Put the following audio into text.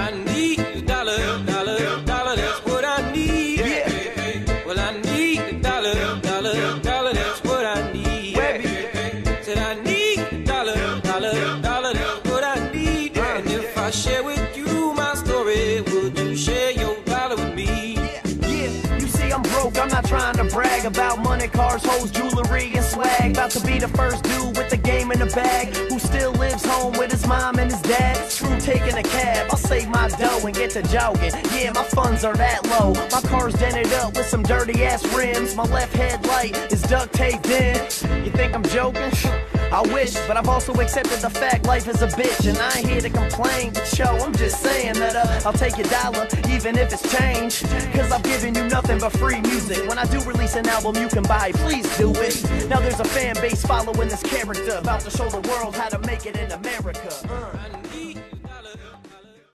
I need a dollar, dollar, dollar, that's what I need. Well, I need a dollar, dollar, dollar, that's what I need. Said I need a dollar, dollar, dollar, that's what I need. And if I share with you my story, would you share your dollar with me? You see, I'm broke, I'm not trying to brag about money, cars, hoes, jewelry, and swag. About to be the first dude with the game in the bag, who still lives home with his mom and his dad. Screw taking a cab, I'll save my dough and get to jogging. Yeah, my funds are that low. My car's dented up with some dirty ass rims. My left headlight is duct taped in. You think I'm joking? I wish, but I've also accepted the fact life is a bitch. And I ain't here to complain, but yo, I'm just saying that I'll take your dollar, even if it's change. Cause I've given you nothing but free music. When I do release an album you can buy, please do it. Now there's a fan base following this character, about to show the world how to make it in America.